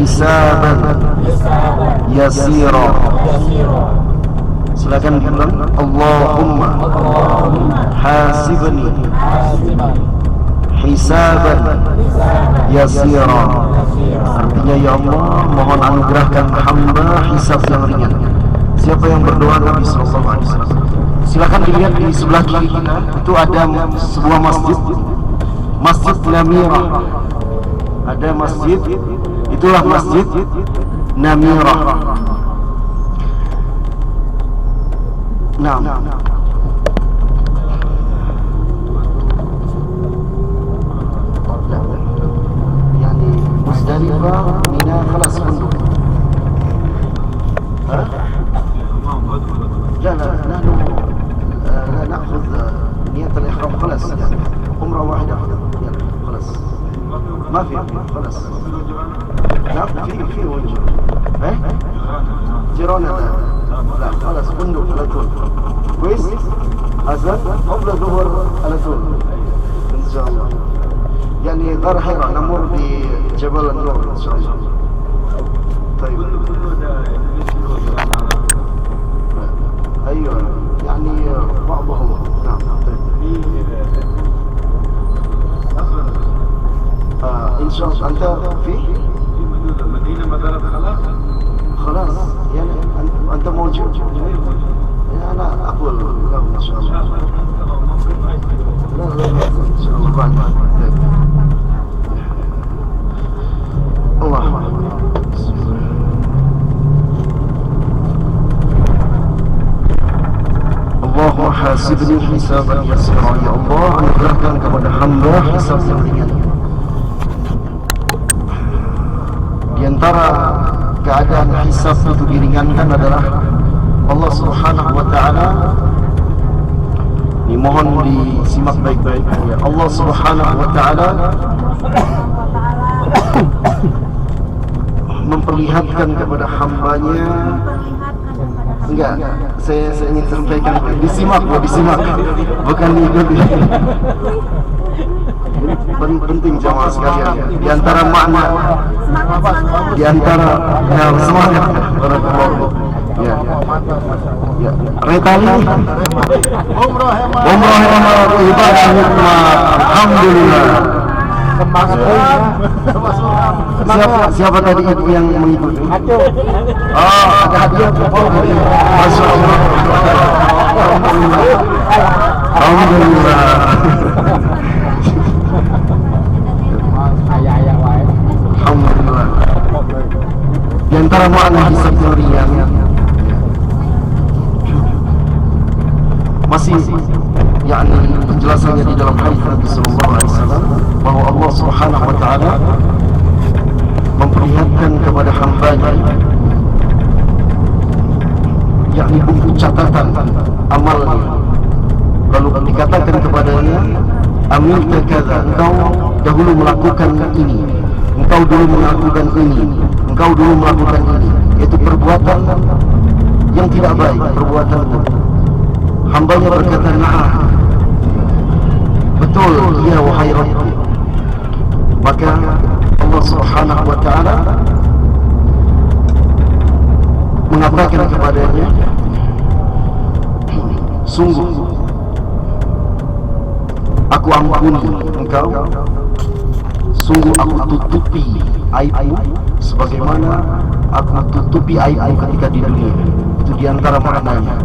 hisaban yasira. Silakan diulang. Allahumma hasibni hisaban yasira. Artinya, ya Allah, mohon anugerahkan hamba hisab yang ringan. Siapa yang berdoa? Nabi sallallahu alaihi wasallam. Silakan dilihat di sebelah kiri kita, itu ada sebuah masjid, Masjid Namirah. Ada masjid, itulah Masjid Namirah. Nah, يعني مزدلفة منى خلاص فندق. لا نحن لا نأخذ نية الإحرام خلاص، عمرة واحدة خلاص ما في خلاص. لا في وجه جيرانة لا خلاص فندق على طول. كويس أذان قبل الظهر على طول إن شاء الله. يعني غار حراء نمر بجبل النور إن شاء الله. طيب أيوة يعني بعضهم. نعم إن شاء الله. أنت في المدينة مدارة خلاص يعني أنت موجود. أنا أقول لهم إن شاء الله. لا إن شاء الله بعد. الله Allahumma hasibni hisaban yasira. Ya Allah, anugerahkan kepada hamba hisab yang ringan. Di antara keadaan hisab itu diringankan adalah Allah Subhanahu wa ta'ala. Ini mohon disimak baik-baik ya. Allah Subhanahu wa ta'ala memperlihatkan kepada hambanya. Enggak, saya ingin sampaikan, disimak, bukan diikuti. Penting jamaah sekalian. Di antara makna, di antara semangat barakallahu. Ya. Retali umrah hemat ibadah nikmat. Alhamdulillah. Siapa tadi ibu yang mengikuti? Oh, ada hadiah. Masya Allah. Alhamdulillah. Alhamdulillah. Di antara makna hisab yang ringan masih yakni penjelasannya di dalam hadis Nabi sallallahu alaihi wasallam bahwa Allah Subhanahu wa taala memperlihatkan kepada hamba-Nya yakni buku catatan amalnya, lalu dikatakan kepadanya, amil takadza, engkau dahulu melakukan ini, engkau dulu melakukan ini, engkau dulu melakukan ini, yaitu perbuatan yang tidak baik, perbuatan buruk. Hambanya berkata, na'am, betul, ya wahai Rabbi. Maka Allah Subhanahu wa ta'ala mengatakan kepadanya, sungguh aku ampuni engkau, sungguh aku tutupi aibmu sebagaimana aku tutupi aibmu ketika di dunia. Itu diantara maknanya.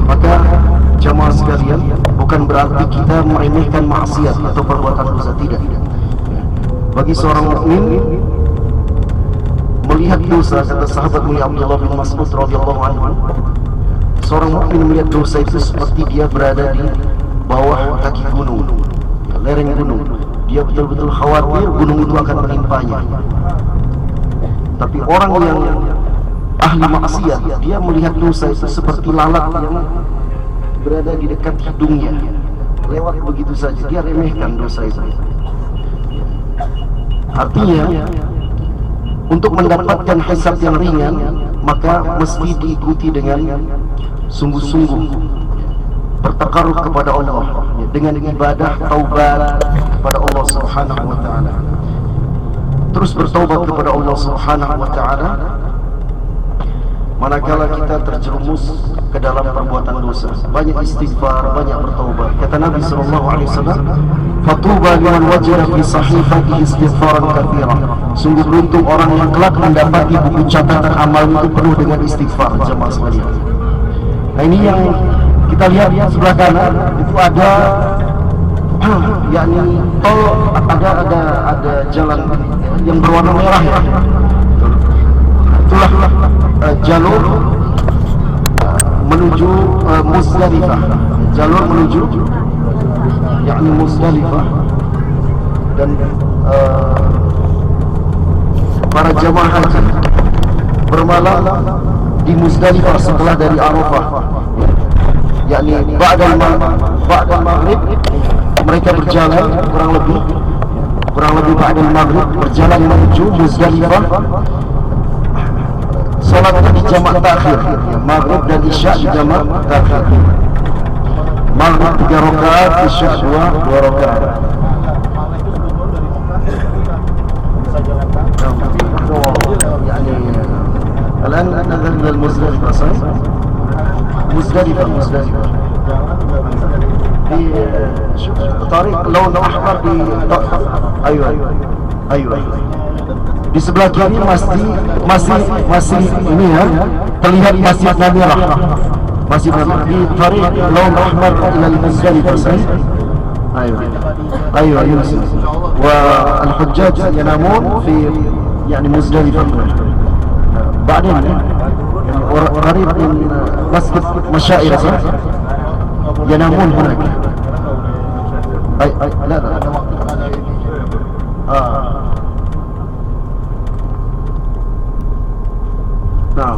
Maka jamaah sekalian, bukan berarti kita meremehkan maksiat atau perbuatan dosa, tidak. Bagi seorang mukmin melihat dosa, kata sahabat mulia Abdullah bin Mas'ud radhiyallahu anhu, seorang mukmin melihat dosa itu seperti dia berada di bawah kaki gunung, lereng gunung. Dia betul-betul khawatir gunung itu akan menimpanya. Tapi orang yang ahli maksiat, dia melihat dosa itu seperti lalat yang berada di dekat hidungnya, lewat begitu saja, dia remehkan dosa itu. Artinya, untuk mendapatkan hisab yang ringan, maka mesti diikuti dengan sungguh-sungguh bertakarruf kepada Allah, dengan ibadah taubat kepada Allah Subhanahu wa ta'ala. Terus terus bertaubat kepada Allah Subhanahu wa taala manakala kita terjerumus ke dalam perbuatan dosa. Banyak istighfar, banyak bertaubat. Kata Nabi sallallahu alaihi wasallam, "Fatuba liman wajada fi sahifatihi istighfaran katsira." Sungguh beruntung orang yang kelak mendapati buku catatan amal itu penuh dengan istighfar, jemaah sekalian. Nah, ini yang kita lihat sebelah kanan itu ada yakni tol, ada jalan yang berwarna merah ya. Itulah jalur menuju Muzdalifah. Jalur menuju yakni Muzdalifah, dan para jamaah haji bermalam di Muzdalifah setelah dari Arafah, yakni ba'dal maghrib mereka berjalan kurang lebih ba'dal maghrib berjalan menuju Muzdalifah. Salatnya di jamak takhir, maghrib dan isya di jamak takhir. Maghrib 3 rakaat, isya 2 rakaat. يعني الآن نذهب إلى المزدلفة صحيح؟ مزدلفة في طريق لون أحمر di أيوة di sebelah kiri masih ini ya, terlihat Masjid Namirah, di tariq laun ahmar ila al-Muzdalifah sahih. أيوة والحجاج ينامون في يعني مزدلفة بعدين قريب من مسجد مشائر ينامون هناك. لا Nah,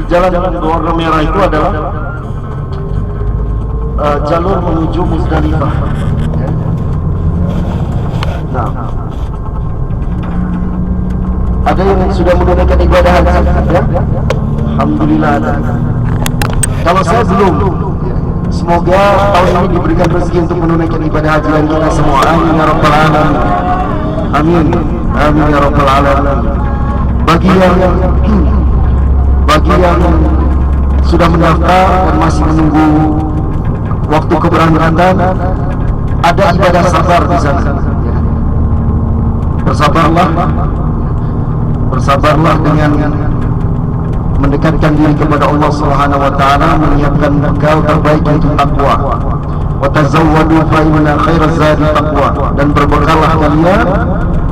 jalan berwarna merah itu adalah jalur menuju Muzdalifah. Nah, ada yang sudah menunaikan ibadah haji? Ya? Alhamdulillah ada. Kalau saya belum, semoga tahun ini diberikan rezeki untuk menunaikan ibadah haji yang kita semua. Amin ya rabbal alamin. Amin ya rabbal alamin. Bagi yang sudah mendaftar dan masih menunggu waktu keberangkatan, ada ibadah sabar di sana. Bersabarlah dengan mendekatkan diri kepada Allah Subhanahu wa taala, menyiapkan bekal terbaik untuk takwa. Wa tazawwadu fa inna khairaz zadi taqwa, dan berbekallah kalian,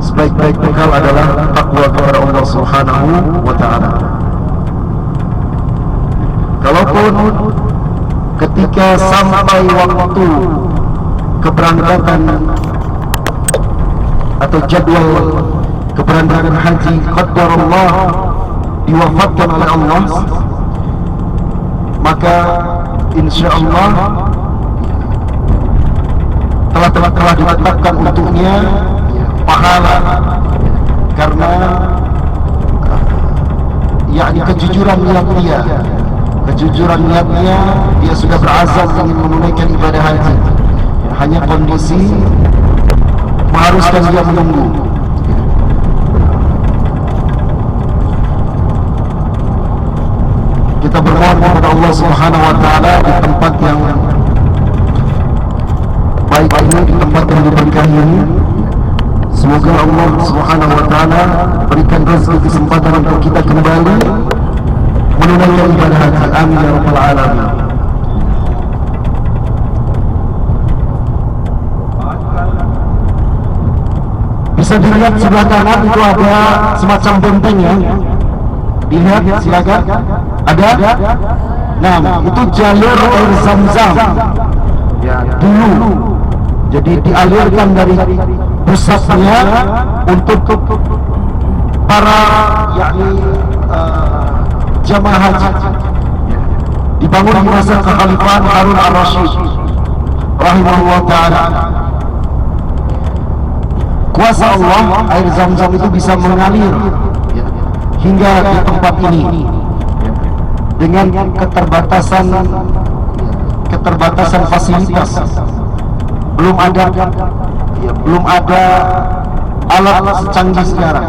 sebaik-baik bekal adalah takwa kepada Allah Subhanahu wa taala. Kalaupun ketika sampai waktu keberangkatan atau jadwal keberangkatan haji qadarullah diwafatkan oleh Allah, maka insyaallah telah ditetapkan untuknya pahala, karena yakni kejujuran niatnya dia sudah berazam ingin menunaikan ibadah haji. Hanya kondisi mengharuskan dia menunggu. Kita bermohon kepada Allah Subhanahu wa taala di tempat yang baik ini, di tempat yang diberkahi ini, semoga Allah Subhanahu wa taala berikan rezeki kesempatan untuk kita kembali menunaikan ibadah haji. Amin ya rabbal alamin. Bisa dilihat sebelah kanan itu ada semacam benteng ya. Dilihat silakan. Ada? Nah, itu jalur air Zam-Zam. Ya, dulu. Jadi dialirkan dari pusatnya untuk para yakni jamaah haji. Dibangun di masa kekhalifahan Harun al-Rashid rahimahullah ta'ala. Kuasa Allah, air Zam-Zam itu bisa mengalir hingga di tempat ini dengan keterbatasan fasilitas. Belum ada alat secanggih sekarang.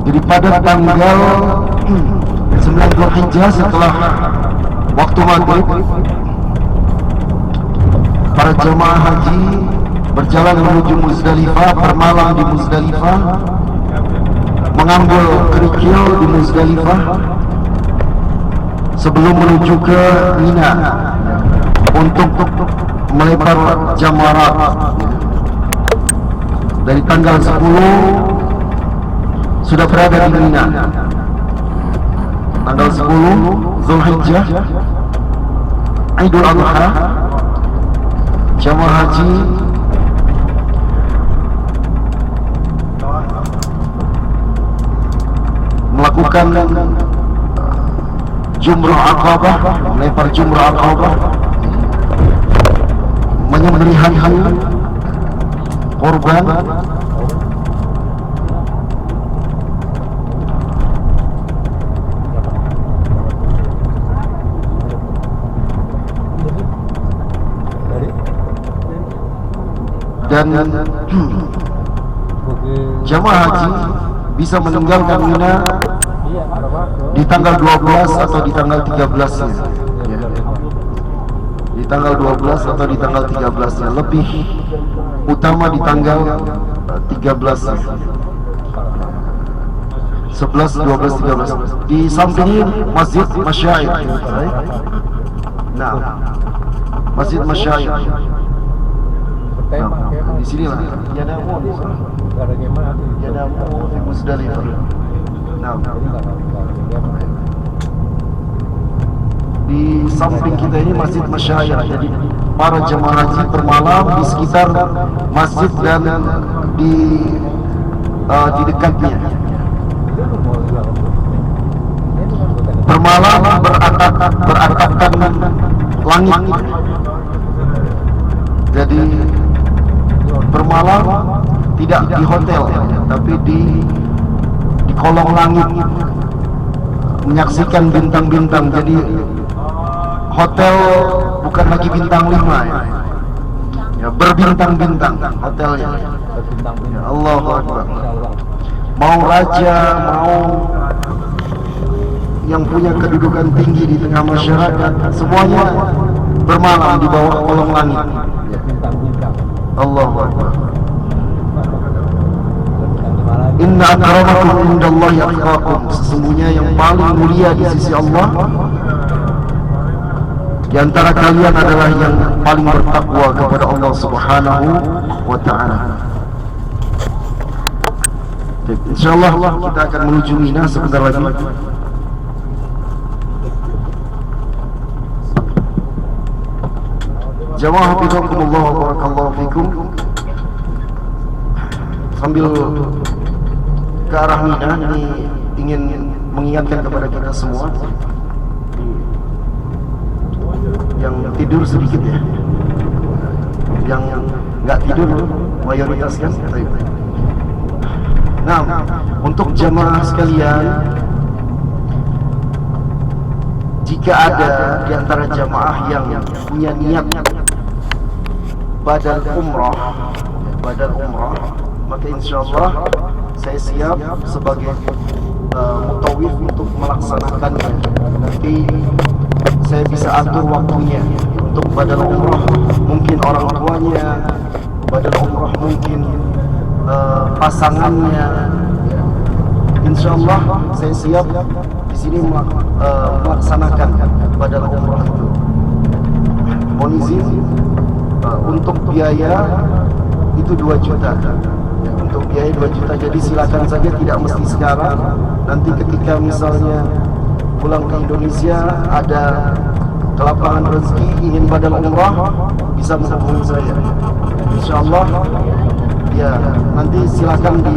Jadi pada tanggal 9 Dzulhijjah setelah waktu maghrib, para jemaah haji berjalan menuju Muzdalifah, bermalam di Muzdalifah, mengambil kerikil di Muzdalifah sebelum menuju ke Mina untuk melebar jamarat. Dari tanggal 10 sudah berada di Mina. Tanggal 10 Dzulhijjah, Idul Adha, jamaah haji melakukan Jumrah Aqabah, melempar Jumrah Aqabah, menyembelih hayu korban, dan jamaah haji bisa meninggalkan Mina di tanggal 12 atau di tanggal 13-nya. Di tanggal 12 atau di tanggal 13-nya. Lebih utama di tanggal 13-nya. 11, 12, 13. Di samping Masjid Masyair. Nah, Masjid Masyair. Nah, di sinilah Yanamu di sana. Yanamu di Muzdalifah. Nah, di samping kita ini Masjid Masyair. Jadi para jemaah haji bermalam di sekitar masjid dan di dekatnya. Bermalam beratapkan langit. Jadi bermalam tidak di hotel, tapi di kolong langit, menyaksikan bintang-bintang. Jadi hotel bukan lagi bintang 5 ya, berbintang-bintang hotelnya. Ya, Allahu Akbar. Mau raja, mau yang punya kedudukan tinggi di tengah masyarakat, semuanya bermalam di bawah kolong langit. Allahu Akbar. Inna akramakum indallahi atqakum. Sesungguhnya yang paling mulia di sisi Allah di antara kalian adalah yang paling bertakwa kepada Allah Subhanahu wa taala. Insyaallah kita akan menuju Mina sebentar lagi. Jamaah hafizakumullah wa barakallahu fikum. Sambil ke arah Mina, ini ingin mengingatkan kepada kita semua yang tidur sedikit ya, yang nggak tidur mayoritas kan. Nah, untuk jamaah sekalian, jika ada di antara jamaah yang punya niat badan umrah, maka insyaallah saya siap sebagai mutawif untuk melaksanakannya. Nanti saya bisa atur waktunya untuk badan umrah, mungkin orang tuanya badan umrah, mungkin pasangannya. Insyaallah saya siap di sini melaksanakan badan umrah itu. Mohon izin, untuk biaya itu 2 juta. Untuk biaya 2 juta. Jadi silakan saja, tidak mesti sekarang. Nanti ketika misalnya pulang ke Indonesia ada kelapangan rezeki ingin badan umrah, bisa menghubungi saya. Insyaallah ya, nanti silakan di